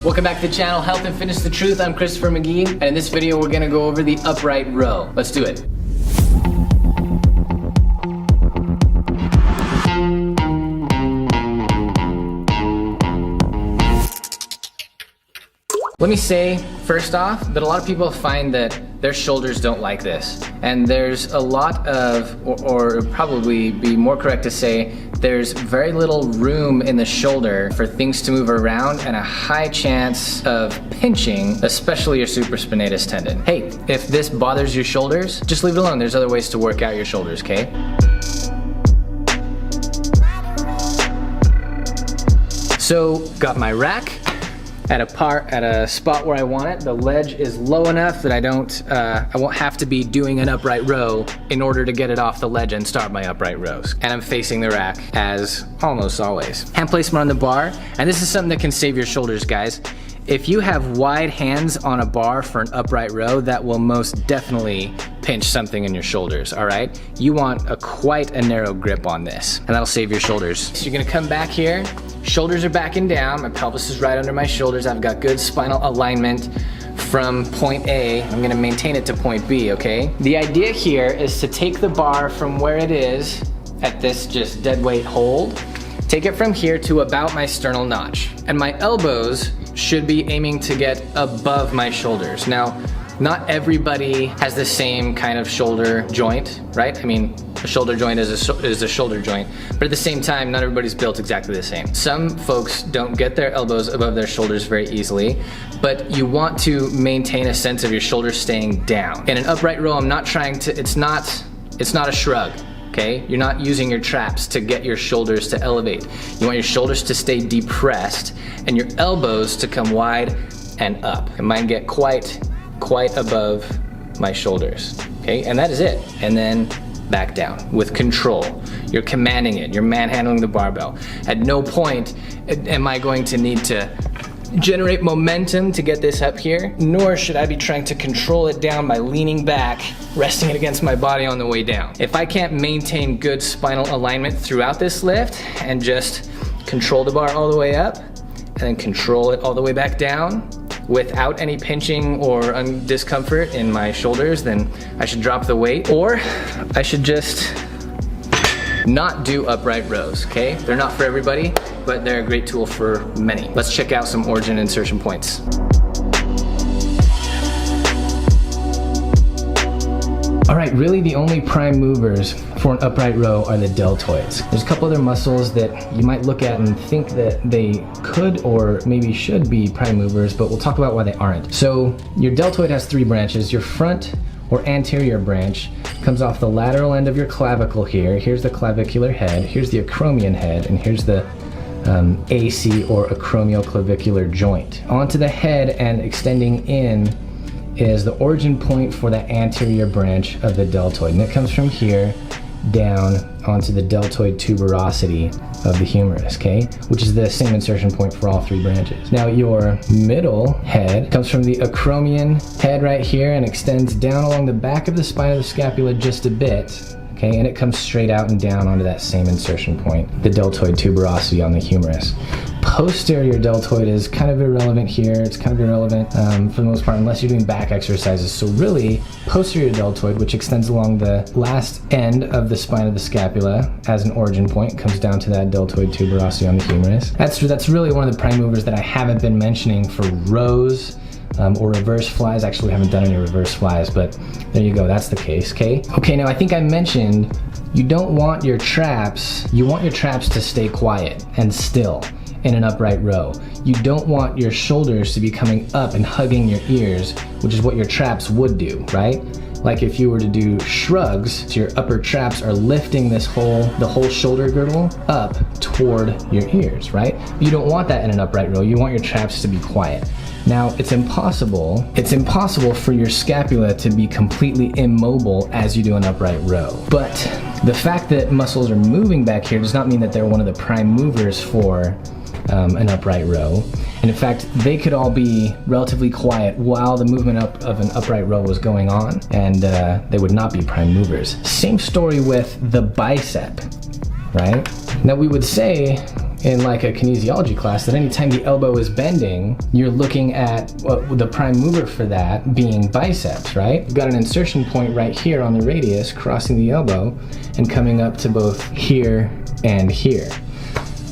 Welcome back to the channel, Health and Fitness The Truth. I'm Christopher McGee, and in this video we're gonna go over the upright row. Let's do it. Let me say, first off, that a lot of people find that their shoulders don't like this. And there's a lot of, or probably be more correct to say, there's very little room in the shoulder for things to move around and a high chance of pinching, especially your supraspinatus tendon. Hey, if this bothers your shoulders, just leave it alone. There's other ways to work out your shoulders, okay? So, got my rack at a spot where I want it. The ledge is low enough that I won't have to be doing an upright row in order to get it off the ledge and start my upright rows. And I'm facing the rack as almost always. Hand placement on the bar, and this is something that can save your shoulders, guys. If you have wide hands on a bar for an upright row, that will most definitely pinch something in your shoulders, all right? You want quite a narrow grip on this, and that'll save your shoulders. So you're gonna come back here, shoulders are back and down, my pelvis is right under my shoulders, I've got good spinal alignment from point A. I'm gonna maintain it to point B, okay? The idea here is to take the bar from where it is at this just dead weight hold, take it from here to about my sternal notch, and my elbows should be aiming to get above my shoulders. Now, not everybody has the same kind of shoulder joint, right? I mean, a shoulder joint is a shoulder joint, but at the same time, not everybody's built exactly the same. Some folks don't get their elbows above their shoulders very easily, but you want to maintain a sense of your shoulders staying down. In an upright row, I'm not trying to, it's not a shrug. Okay? You're not using your traps to get your shoulders to elevate. You want your shoulders to stay depressed and your elbows to come wide and up. And mine get quite above my shoulders. Okay? And that is it. And then back down with control. You're commanding it. You're manhandling the barbell. At no point am I going to need to generate momentum to get this up here, nor should I be trying to control it down by leaning back, resting it against my body on the way down. If I can't maintain good spinal alignment throughout this lift and just control the bar all the way up and then control it all the way back down without any pinching or discomfort in my shoulders, then I should drop the weight, or I should just not do upright rows, okay? They're not for everybody, but they're a great tool for many. Let's check out some origin insertion points. All right, really the only prime movers for an upright row are the deltoids. There's a couple other muscles that you might look at and think that they could or maybe should be prime movers, but we'll talk about why they aren't. So your deltoid has three branches. Your front or anterior branch comes off the lateral end of your clavicle here. Here's the clavicular head, here's the acromion head, and here's the AC or acromioclavicular joint. Onto the head and extending in is the origin point for the anterior branch of the deltoid. And it comes from here down onto the deltoid tuberosity of the humerus, okay? Which is the same insertion point for all three branches. Now your middle head comes from the acromion head right here and extends down along the back of the spine of the scapula just a bit, okay? And it comes straight out and down onto that same insertion point, the deltoid tuberosity on the humerus. Posterior deltoid is kind of irrelevant here. It's kind of irrelevant for the most part unless you're doing back exercises. So really, posterior deltoid, which extends along the last end of the spine of the scapula as an origin point, comes down to that deltoid tuberosity on the humerus. That's really one of the prime movers that I haven't been mentioning for rows or reverse flies. Actually, we haven't done any reverse flies, but there you go, that's the case, okay? Okay, now I think I mentioned you don't want your traps, you want your traps to stay quiet and still in an upright row. You don't want your shoulders to be coming up and hugging your ears, which is what your traps would do, right? Like if you were to do shrugs, so your upper traps are lifting the whole shoulder girdle up toward your ears, right? You don't want that in an upright row. You want your traps to be quiet. Now, it's impossible for your scapula to be completely immobile as you do an upright row. But the fact that muscles are moving back here does not mean that they're one of the prime movers for an upright row. And in fact, they could all be relatively quiet while the movement of an upright row was going on, and they would not be prime movers. Same story with the bicep, right? Now we would say in like a kinesiology class that anytime the elbow is bending, you're looking at the prime mover for that being biceps, right? You've got an insertion point right here on the radius crossing the elbow and coming up to both here and here,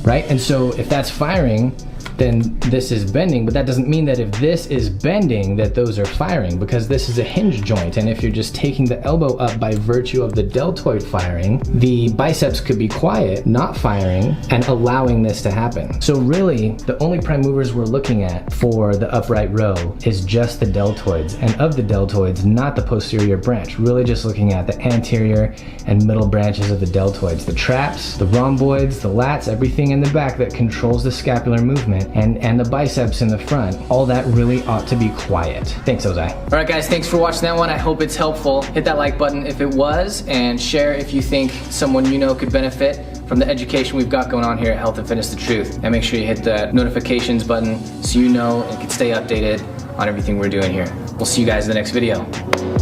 right? And so if that's firing, then this is bending, but that doesn't mean that if this is bending that those are firing, because this is a hinge joint, and if you're just taking the elbow up by virtue of the deltoid firing, the biceps could be quiet, not firing, and allowing this to happen. So really, the only prime movers we're looking at for the upright row is just the deltoids, and of the deltoids, not the posterior branch, really just looking at the anterior and middle branches of the deltoids, the traps, the rhomboids, the lats, everything in the back that controls the scapular movement, and the biceps in the front. All that really ought to be quiet. Thanks, Ozai. All right, guys, thanks for watching that one. I hope it's helpful. Hit that like button if it was, and share if you think someone you know could benefit from the education we've got going on here at Health and Fitness The Truth. And make sure you hit the notifications button so you know and can stay updated on everything we're doing here. We'll see you guys in the next video.